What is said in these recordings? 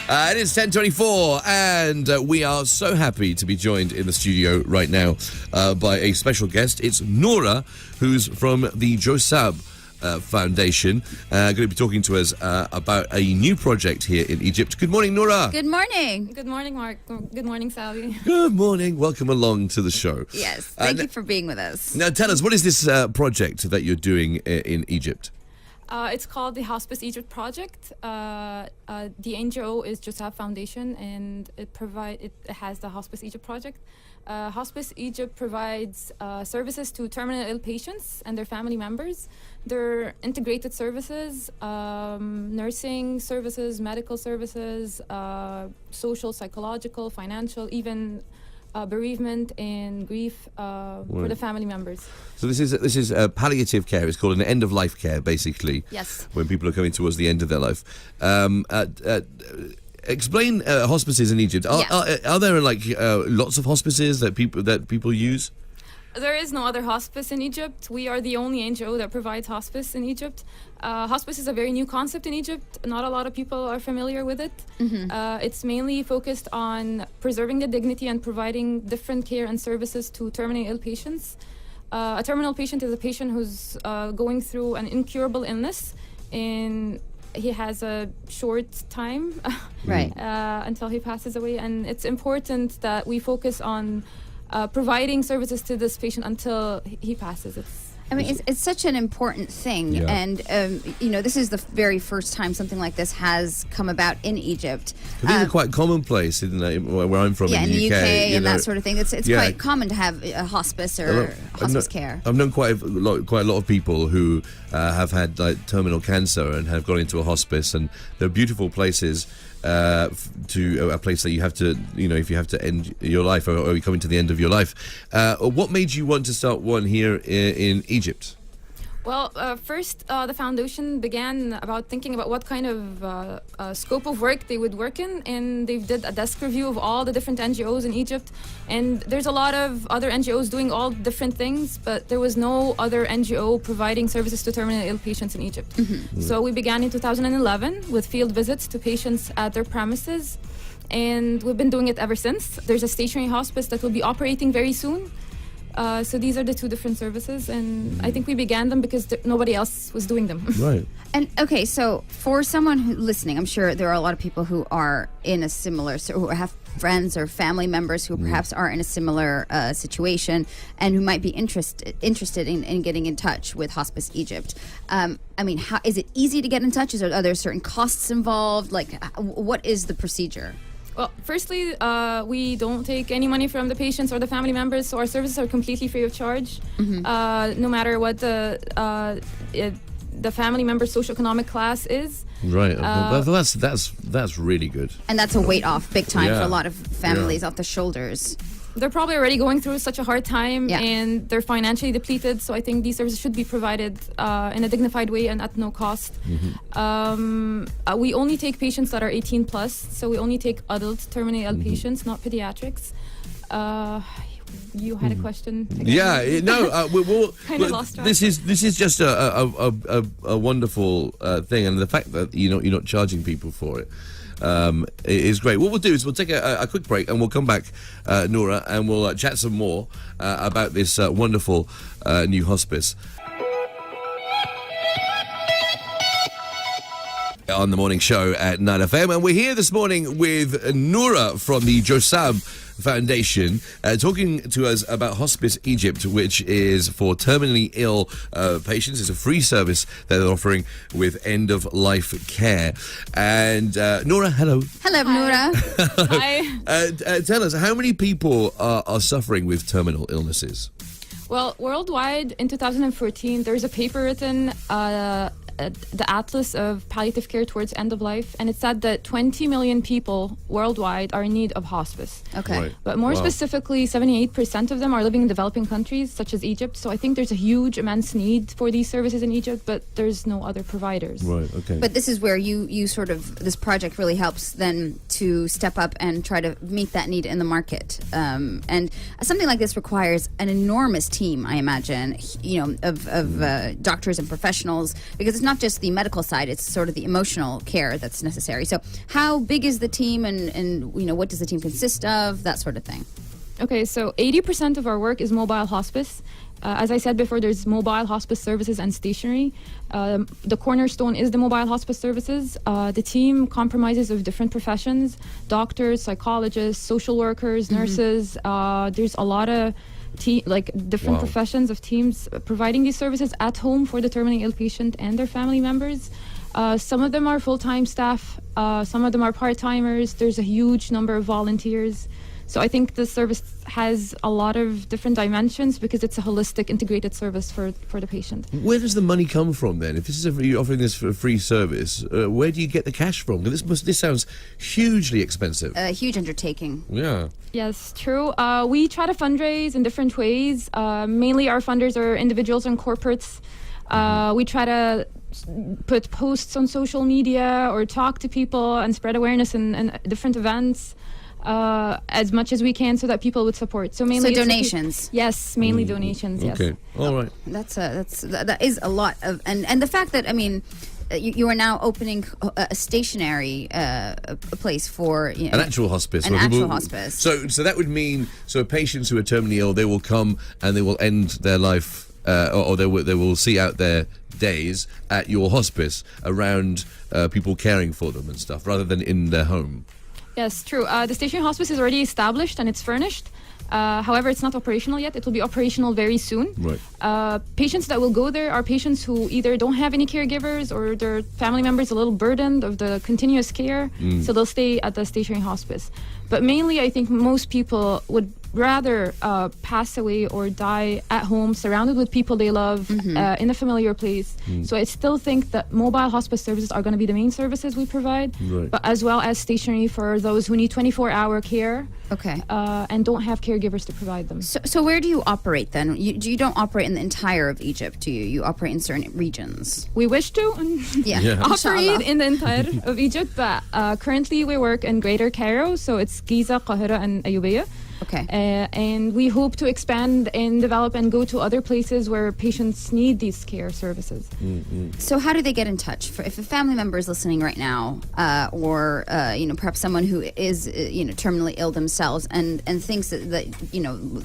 It is 10:24, and we are so happy to be joined in the studio right now by a special guest. It's Noura, who's from the Josab Foundation, going to be talking to us about a new project here in Egypt. Good morning, Noura. Good morning. Good morning, Mark. Good morning, Sally. Good morning. Welcome along to the show. Yes, thank you for being with us. Now, tell us, what is this project that you're doing in Egypt? It's called the Hospice Egypt project. The NGO is Josab Foundation, and it has the Hospice Egypt project. Hospice Egypt provides services to terminally ill patients and their family members. They're integrated services, nursing services, medical services, social, psychological, financial, even bereavement and grief for the family members. So this is palliative care. It's called an end-of-life care, basically. Yes. When people are coming towards the end of their life. Explain hospices in Egypt. Are there lots of hospices that people use? There is no other hospice in Egypt. We are the only NGO that provides hospice in Egypt. Hospice is a very new concept in Egypt. Not a lot of people are familiar with it. Mm-hmm. It's mainly focused on preserving the dignity and providing different care and services to terminally ill patients. A terminal patient is a patient who's going through an incurable illness, and he has a short time right. Until he passes away. And it's important that we focus on providing services to this patient until he passes. It's such an important thing, yeah. And this is the very first time something like this has come about in Egypt. These are quite commonplace in where I'm from, in the UK, and that sort of thing. It's quite common to have a hospice or hospice care. I've known quite a lot of people who have had terminal cancer and have gone into a hospice, and they're beautiful places. To a place that you have to, if you have to end your life or you're coming to the end of your life. What made you want to start one here in Egypt? Well, first, the foundation began about thinking about what kind of scope of work they would work in, and they did a desk review of all the different NGOs in Egypt. And there's a lot of other NGOs doing all different things, but there was no other NGO providing services to terminally ill patients in Egypt. Mm-hmm. So we began in 2011 with field visits to patients at their premises, and we've been doing it ever since. There's a stationary hospice that will be operating very soon. So these are the two different services, and I think we began them because nobody else was doing them. Right. And okay, so for someone listening, I'm sure there are a lot of people who are in a similar, who have friends or family members who perhaps are in a similar situation and who might be interested in getting in touch with Hospice Egypt. How is it easy to get in touch? Are there certain costs involved? What is the procedure? Well, firstly, we don't take any money from the patients or the family members, so our services are completely free of charge. Mm-hmm. No matter what the family member's socioeconomic class is. Right. That's really good. And that's a weight off big time for a lot of families off the shoulders. They're probably already going through such a hard time, and they're financially depleted, so I think these services should be provided in a dignified way and at no cost. Mm-hmm. We only take patients that are 18 plus, so we only take adult terminally ill patients, not pediatrics. You had a question? Lost track. This is just a wonderful thing, and the fact that you're not charging people for it. It is great. What we'll do is we'll take a quick break, and we'll come back, Noura, and we'll chat some more about this wonderful new hospice. On the morning show at NileFM, and we're here this morning with Noura from the Josab Foundation, talking to us about Hospice Egypt, which is for terminally ill patients. It's a free service that they're offering with end-of-life care. And Noura, hello. Hello, Noura. Hi. Tell us, how many people are suffering with terminal illnesses? Well, worldwide, in 2014, there's a paper written, the Atlas of Palliative Care Towards End of Life, and it said that 20 million people worldwide are in need of hospice. Okay. Right. But more specifically, 78% of them are living in developing countries, such as Egypt. So I think there's a huge, immense need for these services in Egypt, but there's no other providers. Right, okay. But this is where you sort of, this project really helps then to step up and try to meet that need in the market. And something like this requires an enormous team, I imagine, of doctors and professionals, because it's not just the medical side, it's sort of the emotional care that's necessary. So how big is the team, and what does the team consist of, that sort of thing? Okay, so 80% of our work is mobile hospice. As I said before, there's mobile hospice services and stationary. The cornerstone is the mobile hospice services. The team comprises of different professions: doctors, psychologists, social workers, nurses. There's a lot of different professions of teams providing these services at home for the terminally ill patient and their family members. Some of them are full-time staff. Some of them are part-timers. There's a huge number of volunteers. So I think the service has a lot of different dimensions because it's a holistic, integrated service for the patient. Where does the money come from then? If you're offering this for a free service, where do you get the cash from? This sounds hugely expensive. A huge undertaking. Yeah. Yes, true. We try to fundraise in different ways. Mainly our funders are individuals and corporates. We try to put posts on social media or talk to people and spread awareness in different events. As much as we can, so that people would support. So mainly donations. Yes, mainly donations. Yes. Okay. All right. That is a lot of, and the fact that you are now opening a stationary place for an actual hospice. An actual hospice. So that would mean patients who are terminally ill, they will come and they will end their life, or they will see out their days at your hospice around people caring for them and stuff, rather than in their home. Yes, true. The stationary hospice is already established and it's furnished. However, it's not operational yet. It will be operational very soon. Right. Patients that will go there are patients who either don't have any caregivers or their family members a little burdened of the continuous care, so they'll stay at the stationary hospice. But mainly, I think most people would rather pass away or die at home, surrounded with people they love, in a familiar place. So I still think that mobile hospice services are going to be the main services we provide, but as well as stationary for those who need 24-hour care. Okay. And don't have caregivers to provide them. So where do you operate then? You don't operate in the entire of Egypt, do you? You operate in certain regions. We wish to operate in the entire of Egypt, but currently we work in Greater Cairo, so it's Giza, Qahira, and Ayubiyah. Okay. And we hope to expand and develop and go to other places where patients need these care services. So how do they get in touch? If a family member is listening right now, or perhaps someone who is terminally ill themselves and thinks that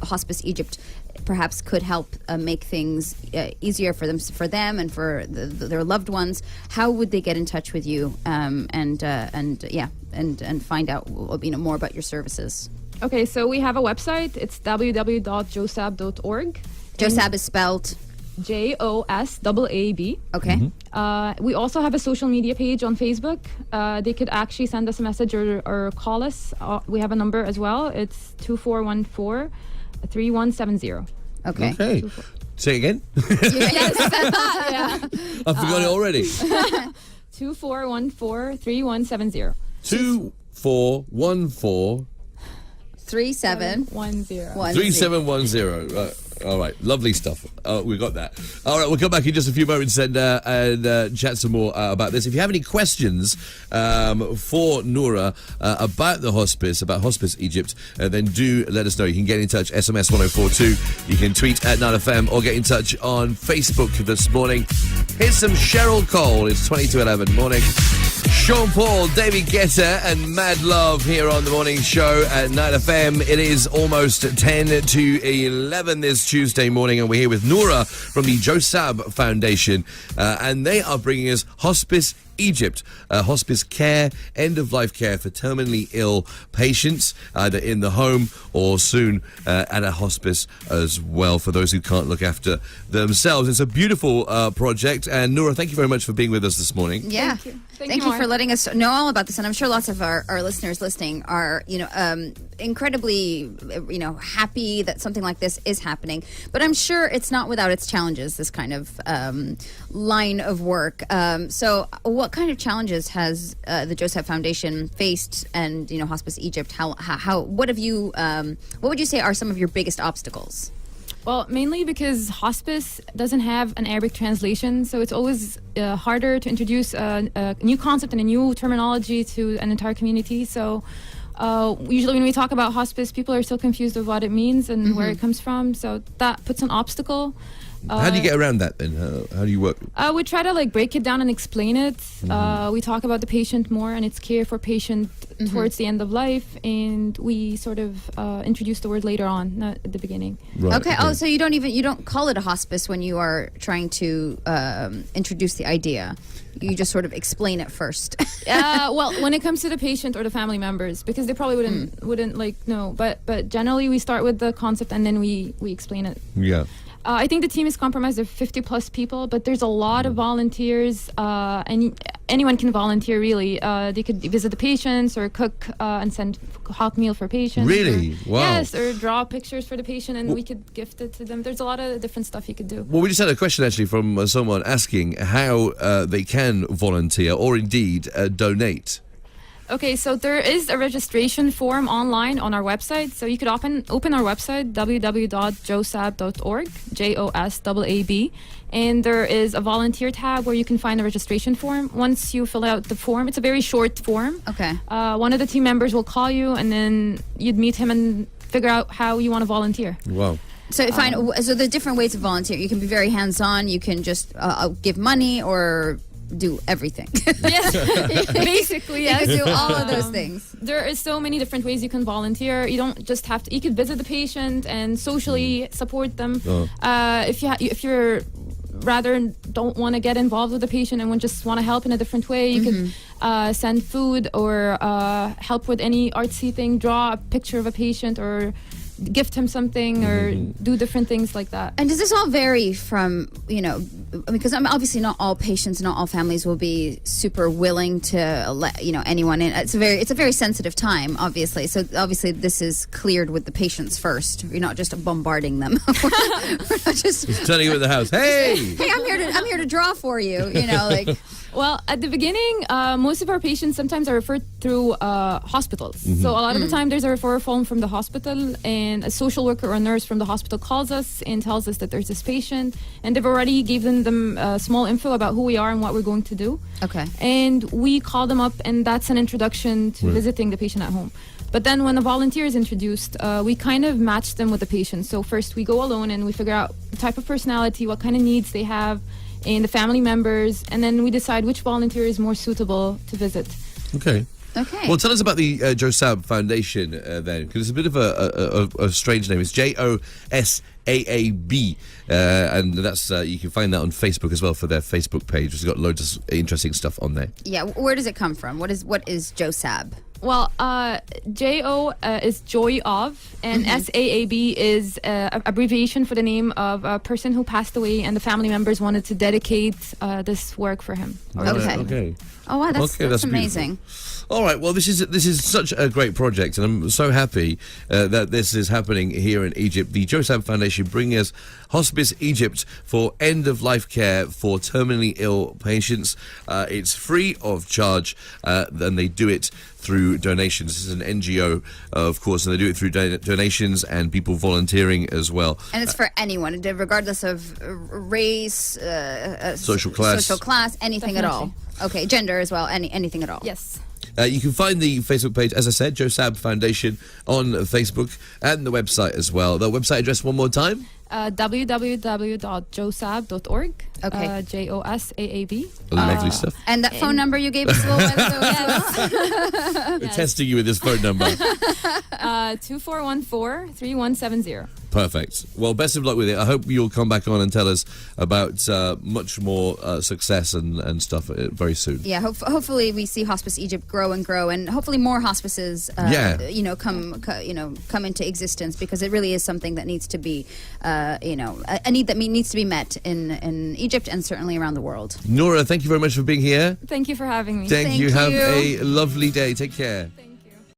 Hospice Egypt perhaps could help make things easier for them and for their loved ones, how would they get in touch with you and find out more about your services? Okay, so we have a website. It's www.josab.org. Josab is spelled JOSAAB. Okay. We also have a social media page on Facebook. They could actually send us a message or call us. We have a number as well. It's 2414-3170. Okay. Say it again. Yes. I forgot it already. 2414-3170. 2414 3710. All right, lovely stuff. We got that. All right, we'll come back in just a few moments and chat some more about this. If you have any questions for Noura about the hospice, about Hospice Egypt, then do let us know. You can get in touch, SMS 1042. You can tweet at NileFM or get in touch on Facebook this morning. Here's some Cheryl Cole. It's 20 to 11 morning. Sean Paul, David Guetta, and Mad Love here on the morning show at NileFM. It is almost 10 to 11 this Tuesday morning, and we're here with Noura from the Josab Foundation, and they are bringing us Hospice Egypt, hospice care, end-of-life care for terminally ill patients, either in the home or soon at a hospice as well, for those who can't look after themselves. It's a beautiful project, and Noura, thank you very much for being with us this morning. Yeah. Thank you for letting us know all about this, and I'm sure lots of our listeners listening are, incredibly, happy that something like this is happening. But I'm sure it's not without its challenges, this kind of line of work. So what kind of challenges has the Josab Foundation faced, and Hospice Egypt? What would you say are some of your biggest obstacles? Well, mainly because hospice doesn't have an Arabic translation, so it's always harder to introduce a new concept and a new terminology to an entire community. So usually when we talk about hospice, people are still confused of what it means and where it comes from. So that puts an obstacle. How do you get around that then? How do you work? We try to like break it down and explain it. We talk about the patient more and its care for patient towards the end of life, and we sort of introduce the word later on, not at the beginning. Right, Okay. Oh, so you don't call it a hospice when you are trying to introduce the idea. You just sort of explain it first. Well, when it comes to the patient or the family members, because they probably wouldn't like know. But generally, we start with the concept and then we explain it. Yeah. I think the team is comprised of 50 plus people, but there's a lot of volunteers, and anyone can volunteer really. They could visit the patients or cook and send hot meal for patients. Really? Wow. Yes, or draw pictures for the patient and we could gift it to them. There's a lot of different stuff you could do. Well, we just had a question actually from someone asking how they can volunteer or indeed donate. Okay, so there is a registration form online on our website. So you could open our website, www.josab.org, JOSAAB, and there is a volunteer tab where you can find a registration form. Once you fill out the form, it's a very short form. Okay. One of the team members will call you, and then you'd meet him and figure out how you want to volunteer. Wow. So so there's different ways to volunteer. You can be very hands-on. You can just give money or do everything. Yes, basically, yes. You can do all of those things. There is so many different ways you can volunteer. You don't just have to. You could visit the patient and socially support them. If you're rather don't want to get involved with the patient and just want to help in a different way, you could send food or help with any artsy thing. Draw a picture of a patient or gift him something or do different things like that. And does this all vary from, because obviously not all patients, not all families will be super willing to let, anyone in. It's a very sensitive time, obviously. So obviously this is cleared with the patients first. You're not just bombarding them. We're not just Turning you in the house. Hey! hey, I'm here to draw for you, Well, at the beginning, most of our patients sometimes are referred through hospitals. So a lot of the time there's a referral form from the hospital, and a social worker or a nurse from the hospital calls us and tells us that there's this patient, and they've already given them small info about who we are and what we're going to do. Okay. And we call them up, and that's an introduction to visiting the patient at home. But then when a volunteer is introduced, we kind of match them with the patient. So first we go alone and we figure out the type of personality, what kind of needs they have, and the family members, and then we decide which volunteer is more suitable to visit. Okay. Okay. Well, tell us about the Josab Foundation then, because it's a bit of a strange name. It's JOSAAB, and that's you can find that on Facebook as well for their Facebook page, which has got loads of interesting stuff on there. Yeah. Where does it come from? What is JOSAB? Well, J-O is joy of, and S-A-A-B is an abbreviation for the name of a person who passed away, and the family members wanted to dedicate this work for him. Okay. Oh wow, that's amazing. All right, well, this is such a great project, and I'm so happy that this is happening here in Egypt. The Josab Foundation bringing us Hospice Egypt for end-of-life care for terminally ill patients. It's free of charge, and they do it through donations. This is an NGO, of course, and they do it through donations and people volunteering as well. And it's for anyone, regardless of race, social class, anything at all. Okay, gender as well, anything at all. Yes. You can find the Facebook page, as I said, Josab Foundation, on Facebook, and the website as well. The website address one more time? www.josab.org. Okay. JOSAAB. Lovely stuff. And that phone number you gave us a little while ago. We're testing you with this phone number. 2414-3170. Perfect. Well, best of luck with it. I hope you'll come back on and tell us about much more success and stuff very soon. Yeah, hopefully we see Hospice Egypt grow and grow, and hopefully more hospices, come into existence, because it really is something that needs to be, a need that needs to be met in Egypt and certainly around the world. Noura, thank you very much for being here. Thank you for having me. Thank you. Have a lovely day. Take care. Thank you.